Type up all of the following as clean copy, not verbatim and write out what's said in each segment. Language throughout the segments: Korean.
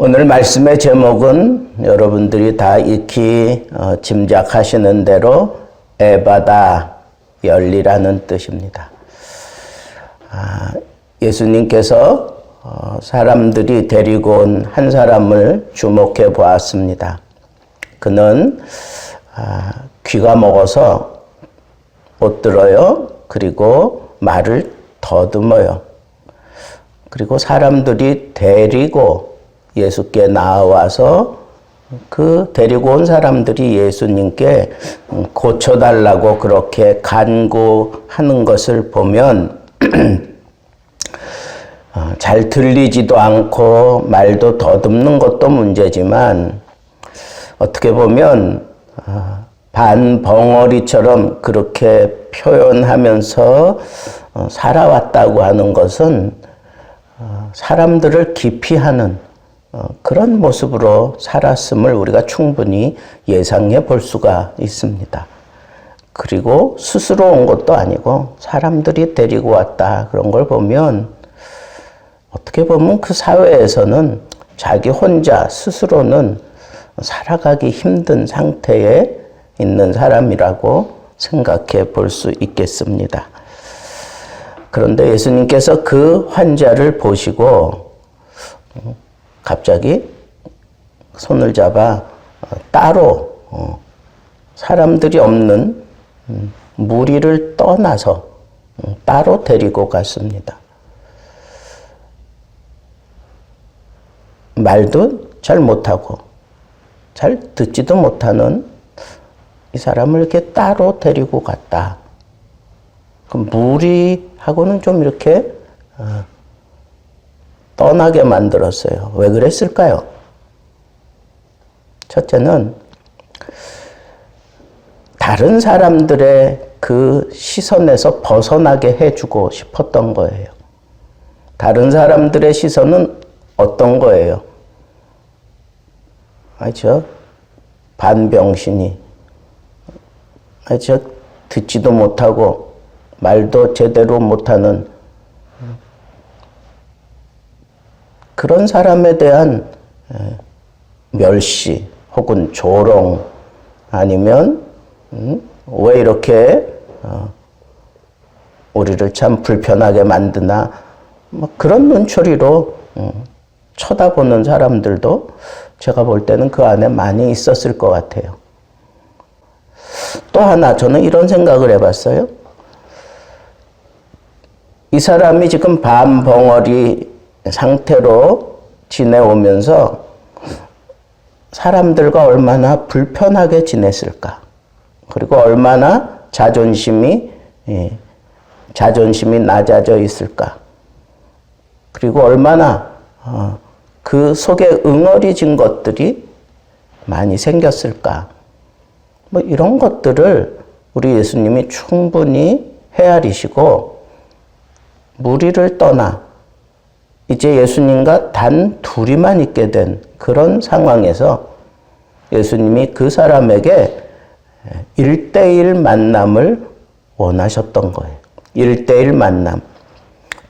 오늘 말씀의 제목은 여러분들이 다 익히 짐작하시는 대로 에바다, 열리라는 뜻입니다. 예수님께서 사람들이 데리고 온 한 사람을 주목해 보았습니다. 그는 귀가 먹어서 못 들어요. 그리고 말을 더듬어요. 그리고 사람들이 데리고 예수께 나와서 그 데리고 온 사람들이 예수님께 고쳐달라고 그렇게 간구하는 것을 보면 잘 들리지도 않고 말도 더듬는 것도 문제지만 어떻게 보면 반벙어리처럼 그렇게 표현하면서 살아왔다고 하는 것은 사람들을 기피하는 그런 모습으로 살았음을 우리가 충분히 예상해 볼 수가 있습니다. 그리고 스스로 온 것도 아니고 사람들이 데리고 왔다 그런 걸 보면 어떻게 보면 그 사회에서는 자기 혼자 스스로는 살아가기 힘든 상태에 있는 사람이라고 생각해 볼 수 있겠습니다. 그런데 예수님께서 그 환자를 보시고 갑자기 손을 잡아 따로 사람들이 없는 무리를 떠나서 따로 데리고 갔습니다. 말도 잘 못하고 잘 듣지도 못하는 이 사람을 이렇게 따로 데리고 갔다. 그 무리하고는 좀 이렇게 떠나게 만들었어요. 왜 그랬을까요? 첫째는 다른 사람들의 그 시선에서 벗어나게 해주고 싶었던 거예요. 다른 사람들의 시선은 어떤 거예요? 반병신이, 듣지도 못하고 말도 제대로 못하는 그런 사람에 대한 멸시 혹은 조롱 아니면 왜 이렇게 우리를 참 불편하게 만드나 그런 눈초리로 쳐다보는 사람들도 제가 볼 때는 그 안에 많이 있었을 것 같아요. 또 하나 저는 이런 생각을 해봤어요. 이 사람이 지금 반벙어리 상태로 지내오면서 사람들과 얼마나 불편하게 지냈을까? 그리고 얼마나 자존심이 낮아져 있을까? 그리고 얼마나 그 속에 응어리진 것들이 많이 생겼을까? 이런 것들을 우리 예수님이 충분히 헤아리시고 무리를 떠나 이제 예수님과 단 둘이만 있게 된 그런 상황에서 예수님이 그 사람에게 1대1 만남을 원하셨던 거예요. 1대1 만남.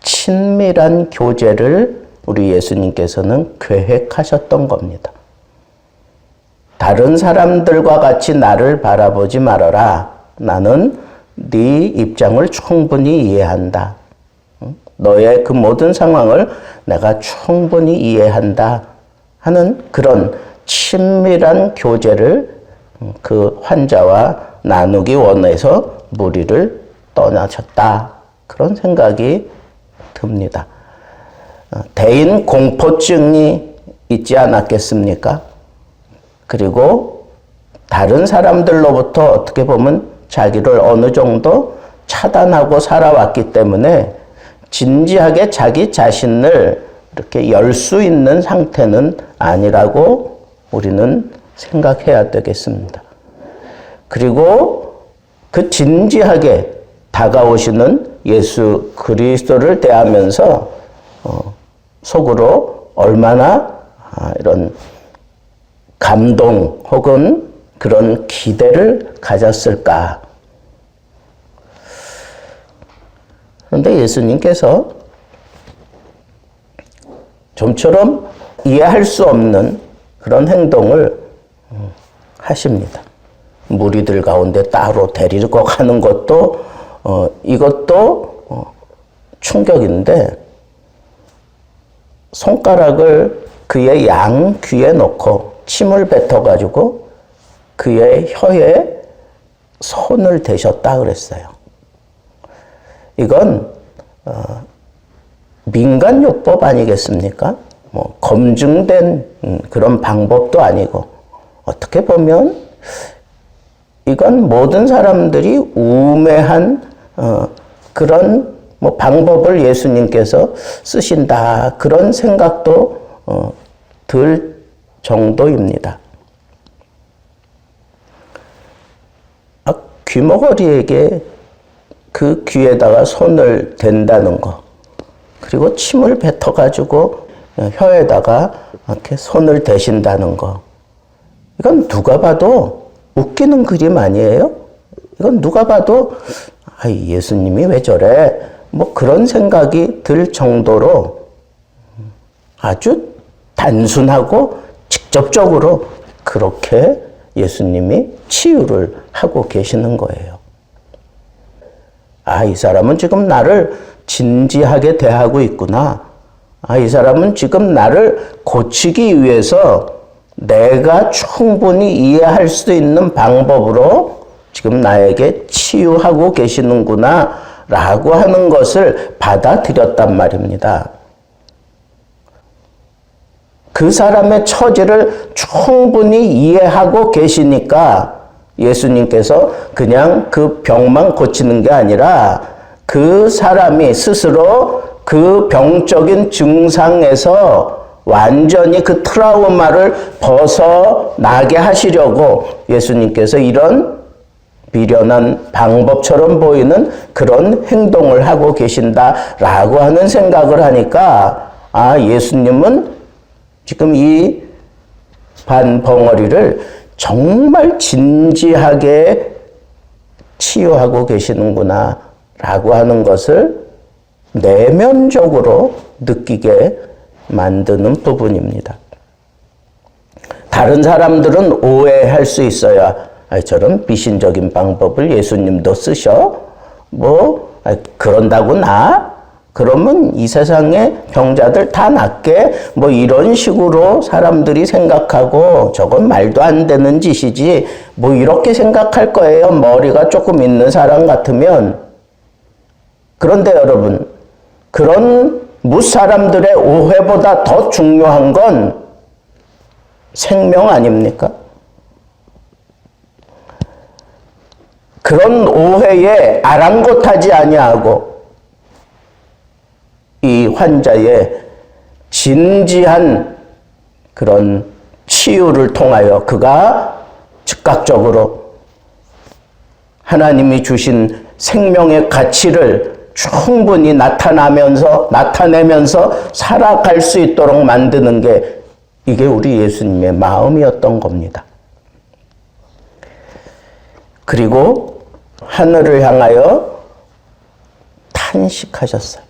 친밀한 교제를 우리 예수님께서는 계획하셨던 겁니다. 다른 사람들과 같이 나를 바라보지 말아라. 나는 네 입장을 충분히 이해한다. 너의 그 모든 상황을 내가 충분히 이해한다 하는 그런 친밀한 교제를 그 환자와 나누기 원해서 무리를 떠나셨다. 그런 생각이 듭니다. 대인 공포증이 있지 않았겠습니까? 그리고 다른 사람들로부터 어떻게 보면 자기를 어느 정도 차단하고 살아왔기 때문에 진지하게 자기 자신을 이렇게 열 수 있는 상태는 아니라고 우리는 생각해야 되겠습니다. 그리고 그 진지하게 다가오시는 예수 그리스도를 대하면서 속으로 얼마나 이런 감동 혹은 그런 기대를 가졌을까? 그런데 예수님께서 좀처럼 이해할 수 없는 그런 행동을 하십니다. 무리들 가운데 따로 데리고 가는 것도 이것도 충격인데, 손가락을 그의 양 귀에 넣고 침을 뱉어가지고 그의 혀에 손을 대셨다 그랬어요. 이건 민간요법 아니겠습니까? 뭐 검증된 그런 방법도 아니고, 어떻게 보면 이건 모든 사람들이 우매한 그런 뭐 방법을 예수님께서 쓰신다, 그런 생각도 들 정도입니다. 귀머거리에게 그 귀에다가 손을 댄다는 거, 그리고 침을 뱉어가지고 혀에다가 이렇게 손을 대신다는 거, 이건 누가 봐도 웃기는 그림 아니에요? 이건 누가 봐도 예수님이 왜 저래? 뭐 그런 생각이 들 정도로 아주 단순하고 직접적으로 그렇게 예수님이 치유를 하고 계시는 거예요. 이 사람은 지금 나를 진지하게 대하고 있구나. 이 사람은 지금 나를 고치기 위해서 내가 충분히 이해할 수 있는 방법으로 지금 나에게 치유하고 계시는구나 라고 하는 것을 받아들였단 말입니다. 그 사람의 처지를 충분히 이해하고 계시니까 예수님께서 그냥 그 병만 고치는 게 아니라 그 사람이 스스로 그 병적인 증상에서 완전히 그 트라우마를 벗어나게 하시려고 예수님께서 이런 미련한 방법처럼 보이는 그런 행동을 하고 계신다라고 하는 생각을 하니까, 예수님은 지금 이 반벙어리를 정말 진지하게 치유하고 계시는구나 라고 하는 것을 내면적으로 느끼게 만드는 부분입니다. 다른 사람들은 오해할 수 있어요. 저런 미신적인 방법을 예수님도 쓰셔? 그런다고 나? 그러면 이 세상의 병자들 다 낫게? 이런 식으로 사람들이 생각하고, 저건 말도 안 되는 짓이지, 이렇게 생각할 거예요. 머리가 조금 있는 사람 같으면. 그런데 여러분, 그런 무사람들의 오해보다 더 중요한 건 생명 아닙니까? 그런 오해에 아랑곳하지 아니하고 이 환자의 진지한 그런 치유를 통하여 그가 즉각적으로 하나님이 주신 생명의 가치를 충분히 나타내면서 살아갈 수 있도록 만드는 게, 이게 우리 예수님의 마음이었던 겁니다. 그리고 하늘을 향하여 탄식하셨어요.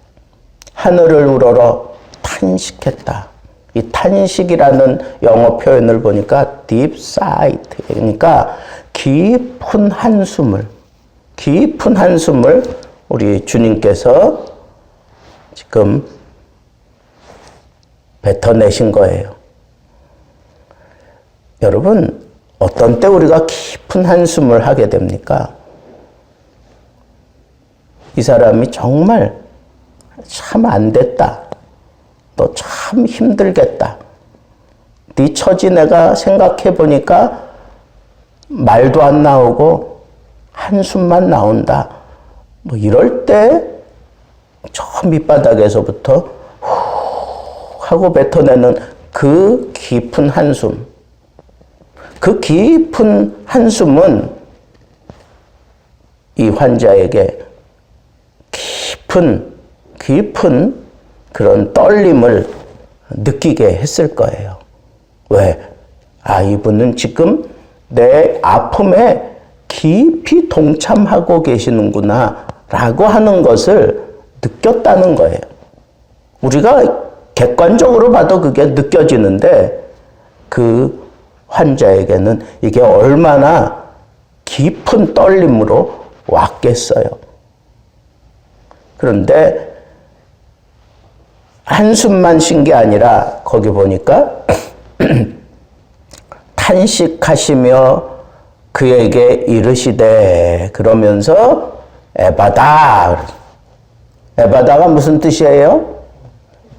하늘을 우러러 탄식했다. 이 탄식이라는 영어 표현을 보니까 deep sigh, 그러니까 깊은 한숨을 우리 주님께서 지금 뱉어내신 거예요. 여러분, 어떤 때 우리가 깊은 한숨을 하게 됩니까? 이 사람이 정말 참 안 됐다. 너 참 힘들겠다. 네 처지 내가 생각해 보니까 말도 안 나오고 한숨만 나온다. 이럴 때 저 밑바닥에서부터 후 하고 뱉어내는 그 깊은 한숨. 그 깊은 한숨은 이 환자에게 깊은 그런 떨림을 느끼게 했을 거예요. 왜? 이분은 지금 내 아픔에 깊이 동참하고 계시는구나 라고 하는 것을 느꼈다는 거예요. 우리가 객관적으로 봐도 그게 느껴지는데 그 환자에게는 이게 얼마나 깊은 떨림으로 왔겠어요. 그런데 한숨만 쉰 게 아니라 거기 보니까 탄식하시며 그에게 이르시되, 그러면서 에바다. 에바다가 무슨 뜻이에요?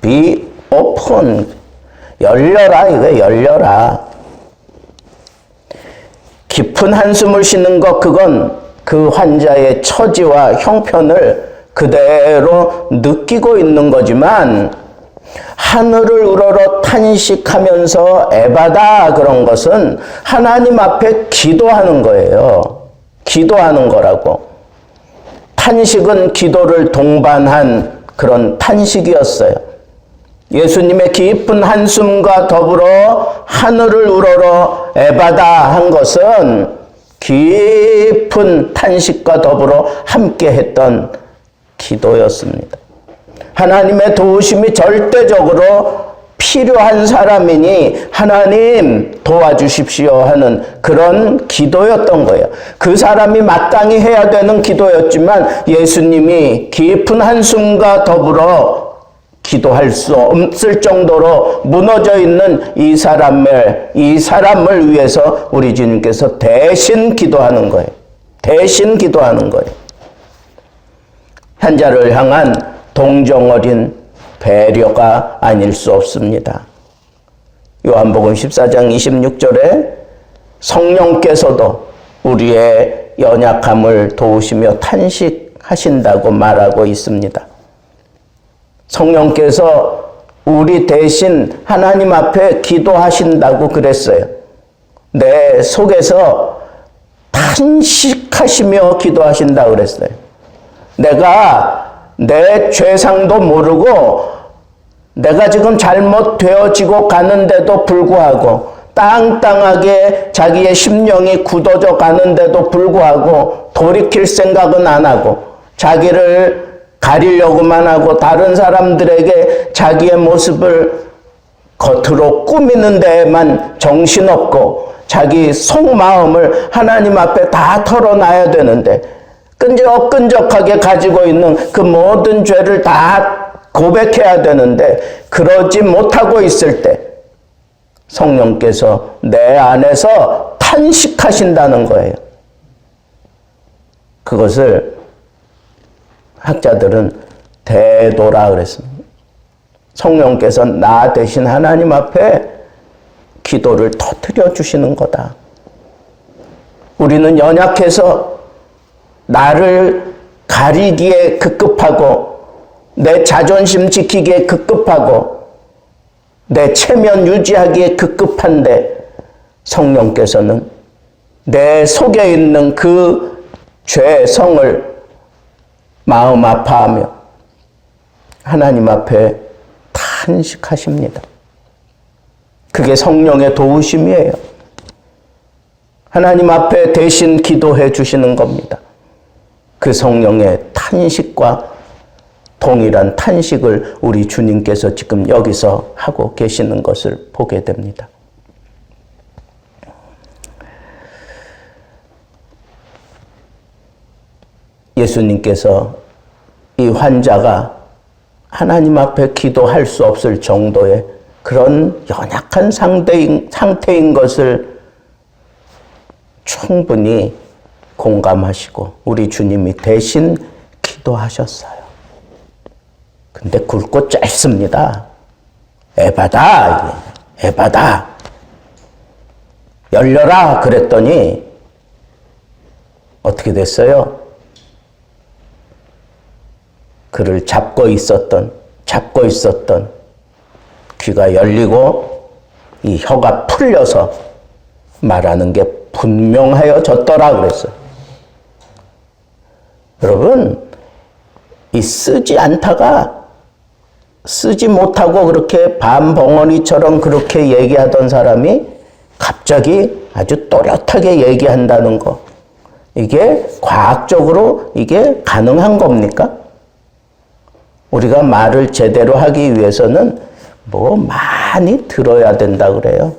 Be open. 열려라, 이거 열려라. 깊은 한숨을 쉬는 것, 그건 그 환자의 처지와 형편을 그대로 느끼고 있는 거지만, 하늘을 우러러 탄식하면서 에바다, 그런 것은 하나님 앞에 기도하는 거예요. 기도하는 거라고. 탄식은 기도를 동반한 그런 탄식이었어요. 예수님의 깊은 한숨과 더불어 하늘을 우러러 에바다 한 것은 깊은 탄식과 더불어 함께 했던 기도였습니다. 하나님의 도우심이 절대적으로 필요한 사람이니 하나님 도와주십시오 하는 그런 기도였던 거예요. 그 사람이 마땅히 해야 되는 기도였지만 예수님이 깊은 한숨과 더불어 기도할 수 없을 정도로 무너져 있는 이 사람을 위해서 우리 주님께서 대신 기도하는 거예요. 대신 기도하는 거예요. 환자를 향한 동정어린 배려가 아닐 수 없습니다. 요한복음 14장 26절에 성령께서도 우리의 연약함을 도우시며 탄식하신다고 말하고 있습니다. 성령께서 우리 대신 하나님 앞에 기도하신다고 그랬어요. 내 속에서 탄식하시며 기도하신다고 그랬어요. 내가 내 죄상도 모르고 내가 지금 잘못되어지고 가는데도 불구하고 땅땅하게 자기의 심령이 굳어져 가는데도 불구하고 돌이킬 생각은 안 하고 자기를 가리려고만 하고 다른 사람들에게 자기의 모습을 겉으로 꾸미는 데에만 정신없고 자기 속마음을 하나님 앞에 다 털어놔야 되는데 끈적끈적하게 가지고 있는 그 모든 죄를 다 고백해야 되는데 그러지 못하고 있을 때 성령께서 내 안에서 탄식하신다는 거예요. 그것을 학자들은 대도라 그랬습니다. 성령께서 나 대신 하나님 앞에 기도를 터뜨려 주시는 거다. 우리는 연약해서 나를 가리기에 급급하고 내 자존심 지키기에 급급하고 내 체면 유지하기에 급급한데 성령께서는 내 속에 있는 그 죄성을 마음 아파하며 하나님 앞에 탄식하십니다. 그게 성령의 도우심이에요. 하나님 앞에 대신 기도해 주시는 겁니다. 그 성령의 탄식과 동일한 탄식을 우리 주님께서 지금 여기서 하고 계시는 것을 보게 됩니다. 예수님께서 이 환자가 하나님 앞에 기도할 수 없을 정도의 그런 연약한 상태인 것을 충분히 공감하시고 우리 주님이 대신 기도하셨어요. 근데 굵고 짧습니다. 에바다, 에바다. 열려라 그랬더니 어떻게 됐어요? 그를 잡고 있었던 귀가 열리고 이 혀가 풀려서 말하는 게 분명하여졌더라 그랬어요. 여러분, 이 쓰지 않다가 쓰지 못하고 그렇게 반벙어리처럼 그렇게 얘기하던 사람이 갑자기 아주 또렷하게 얘기한다는 거. 이게 과학적으로 이게 가능한 겁니까? 우리가 말을 제대로 하기 위해서는 뭐 많이 들어야 된다 그래요.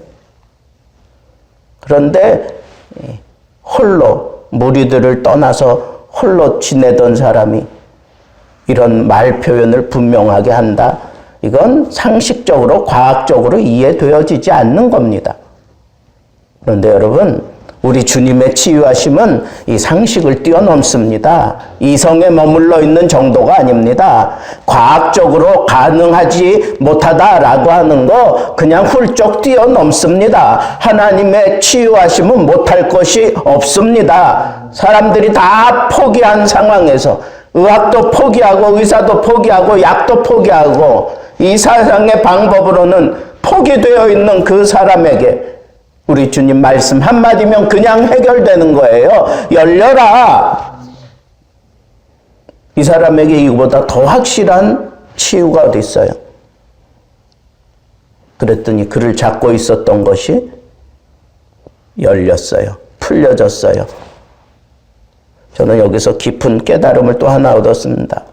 그런데 홀로 무리들을 떠나서 홀로 지내던 사람이 이런 말 표현을 분명하게 한다. 이건 상식적으로 과학적으로 이해되어지지 않는 겁니다. 그런데 여러분, 우리 주님의 치유하심은 이 상식을 뛰어넘습니다. 이성에 머물러 있는 정도가 아닙니다. 과학적으로 가능하지 못하다라고 하는 거 그냥 훌쩍 뛰어넘습니다. 하나님의 치유하심은 못할 것이 없습니다. 사람들이 다 포기한 상황에서 의학도 포기하고 의사도 포기하고 약도 포기하고 이 세상의 방법으로는 포기되어 있는 그 사람에게 우리 주님 말씀 한마디면 그냥 해결되는 거예요. 열려라. 이 사람에게 이거보다 더 확실한 치유가 어디 있어요? 그랬더니 그를 잡고 있었던 것이 열렸어요. 풀려졌어요. 저는 여기서 깊은 깨달음을 또 하나 얻었습니다.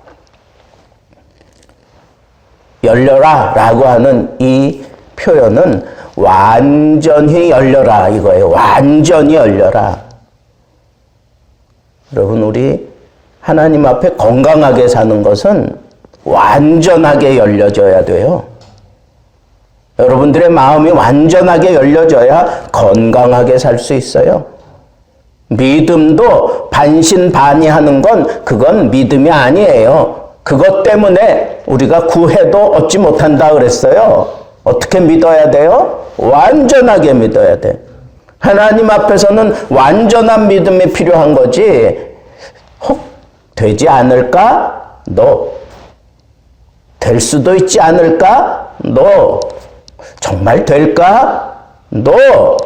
열려라 라고 하는 이 표현은 완전히 열려라 이거예요. 완전히 열려라. 여러분, 우리 하나님 앞에 건강하게 사는 것은 완전하게 열려져야 돼요. 여러분들의 마음이 완전하게 열려져야 건강하게 살 수 있어요. 믿음도 반신반의하는 건 그건 믿음이 아니에요. 그것 때문에 우리가 구해도 얻지 못한다 그랬어요. 어떻게 믿어야 돼요? 완전하게 믿어야 돼. 하나님 앞에서는 완전한 믿음이 필요한 거지. 혹 되지 않을까? 너. 될 수도 있지 않을까? 너. 정말 될까? 너.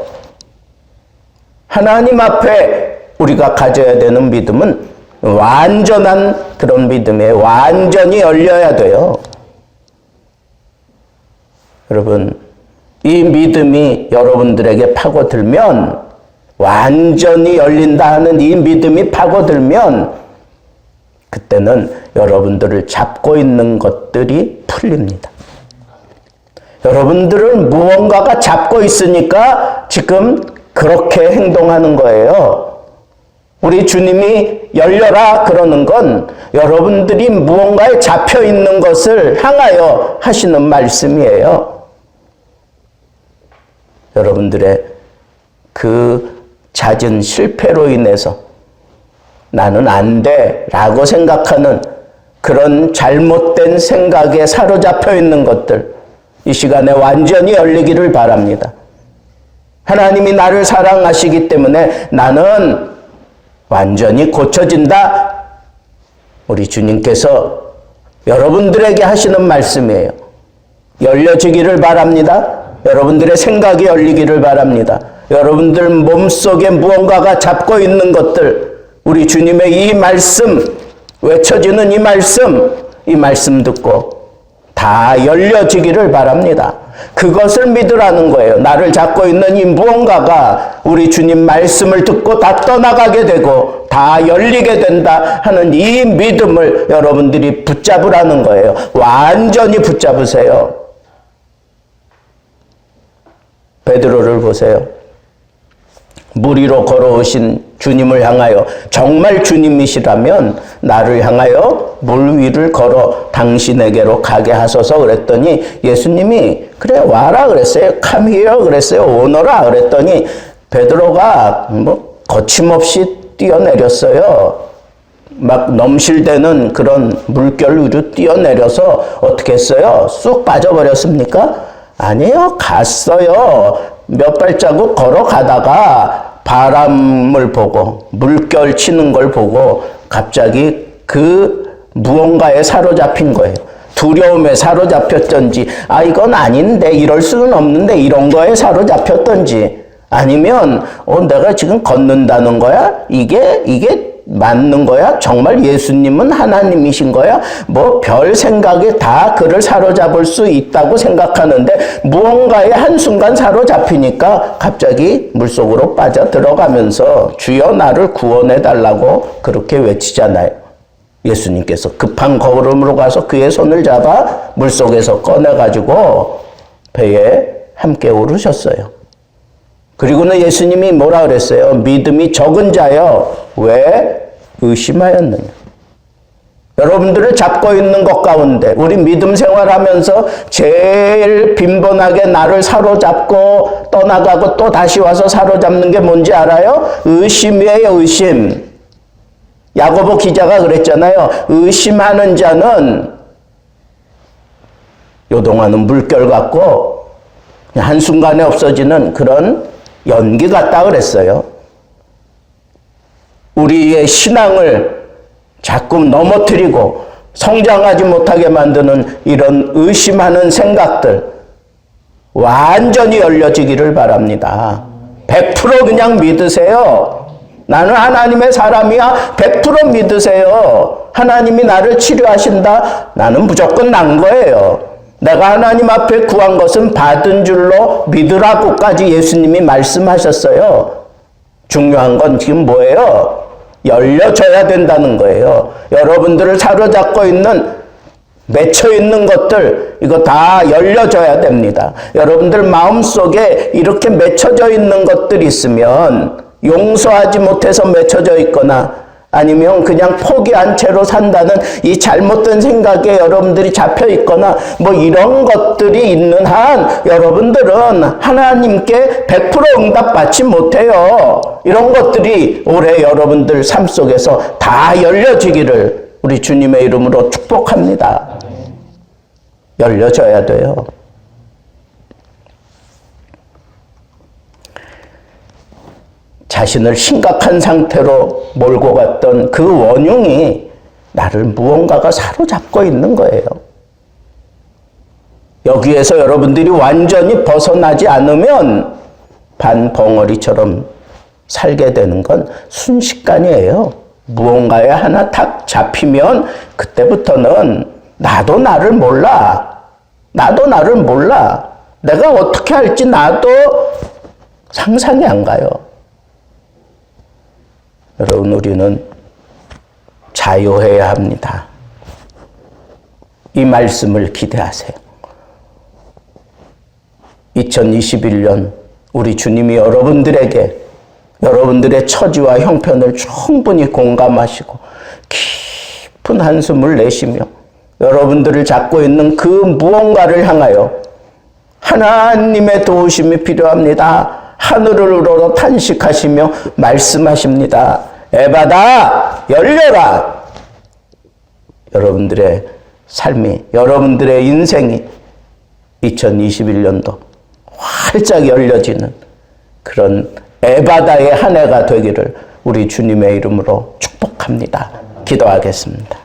하나님 앞에 우리가 가져야 되는 믿음은 완전한 그런 믿음에 완전히 열려야 돼요. 여러분, 이 믿음이 여러분들에게 파고들면, 완전히 열린다 하는 이 믿음이 파고들면 그때는 여러분들을 잡고 있는 것들이 풀립니다. 여러분들은 무언가가 잡고 있으니까 지금 그렇게 행동하는 거예요. 우리 주님이 열려라 그러는 건 여러분들이 무언가에 잡혀 있는 것을 향하여 하시는 말씀이에요. 여러분들의 그 잦은 실패로 인해서 나는 안 돼 라고 생각하는 그런 잘못된 생각에 사로잡혀 있는 것들, 이 시간에 완전히 열리기를 바랍니다. 하나님이 나를 사랑하시기 때문에 나는 완전히 고쳐진다. 우리 주님께서 여러분들에게 하시는 말씀이에요. 열려지기를 바랍니다. 여러분들의 생각이 열리기를 바랍니다. 여러분들 몸속에 무언가가 잡고 있는 것들, 우리 주님의 이 말씀, 외쳐지는 이 말씀 듣고 다 열려지기를 바랍니다. 그것을 믿으라는 거예요. 나를 잡고 있는 이 무언가가 우리 주님 말씀을 듣고 다 떠나가게 되고 다 열리게 된다 하는 이 믿음을 여러분들이 붙잡으라는 거예요. 완전히 붙잡으세요. 베드로를 보세요. 물 위로 걸어오신 주님을 향하여 정말 주님이시라면 나를 향하여 물 위를 걸어 당신에게로 가게 하소서 그랬더니 예수님이 그래 와라 그랬어요. Come here 그랬어요. 오너라 그랬더니 베드로가 거침없이 뛰어내렸어요. 막 넘실대는 그런 물결 위로 뛰어내려서 어떻게 했어요? 쑥 빠져버렸습니까? 아니에요. 갔어요. 몇 발자국 걸어가다가 바람을 보고 물결 치는 걸 보고 갑자기 그 무언가에 사로잡힌 거예요. 두려움에 사로잡혔던지, 이건 아닌데 이럴 수는 없는데 이런 거에 사로잡혔던지, 아니면 내가 지금 걷는다는 거야? 이게 맞는 거야? 정말 예수님은 하나님이신 거야? 별 생각이 다 그를 사로잡을 수 있다고 생각하는데 무언가에 한순간 사로잡히니까 갑자기 물속으로 빠져 들어가면서 주여 나를 구원해 달라고 그렇게 외치잖아요. 예수님께서 급한 걸음으로 가서 그의 손을 잡아 물속에서 꺼내가지고 배에 함께 오르셨어요. 그리고는 예수님이 뭐라 그랬어요? 믿음이 적은 자여 왜 의심하였느냐. 여러분들을 잡고 있는 것 가운데 우리 믿음 생활하면서 제일 빈번하게 나를 사로잡고 떠나가고 또 다시 와서 사로잡는 게 뭔지 알아요? 의심이에요. 의심. 야고보 기자가 그랬잖아요. 의심하는 자는 요동하는 물결 같고 그냥 한순간에 없어지는 그런 연기 같다 그랬어요. 우리의 신앙을 자꾸 넘어뜨리고 성장하지 못하게 만드는 이런 의심하는 생각들 완전히 열려지기를 바랍니다. 100% 그냥 믿으세요. 나는 하나님의 사람이야. 100% 믿으세요. 하나님이 나를 치료하신다. 나는 무조건 난 거예요. 내가 하나님 앞에 구한 것은 받은 줄로 믿으라고까지 예수님이 말씀하셨어요. 중요한 건 지금 뭐예요? 열려져야 된다는 거예요. 여러분들을 사로잡고 있는 맺혀 있는 것들 이거 다 열려져야 됩니다. 여러분들 마음속에 이렇게 맺혀져 있는 것들이 있으면 용서하지 못해서 맺혀져 있거나 아니면 그냥 포기한 채로 산다는 이 잘못된 생각에 여러분들이 잡혀 있거나 뭐 이런 것들이 있는 한 여러분들은 하나님께 100% 응답받지 못해요. 이런 것들이 올해 여러분들 삶 속에서 다 열려지기를 우리 주님의 이름으로 축복합니다. 열려져야 돼요. 자신을 심각한 상태로 몰고 갔던 그 원흉이 나를 무언가가 사로잡고 있는 거예요. 여기에서 여러분들이 완전히 벗어나지 않으면 반벙어리처럼 살게 되는 건 순식간이에요. 무언가에 하나 탁 잡히면 그때부터는 나도 나를 몰라. 나도 나를 몰라. 내가 어떻게 할지 나도 상상이 안 가요. 여러분, 우리는 자유해야 합니다. 이 말씀을 기대하세요. 2021년 우리 주님이 여러분들에게 여러분들의 처지와 형편을 충분히 공감하시고 깊은 한숨을 내쉬며 여러분들을 잡고 있는 그 무언가를 향하여 하나님의 도우심이 필요합니다. 하늘을 우러러 탄식하시며 말씀하십니다. 에바다 열려라. 여러분들의 삶이, 여러분들의 인생이 2021년도 활짝 열려지는 그런 에바다의 한 해가 되기를 우리 주님의 이름으로 축복합니다. 기도하겠습니다.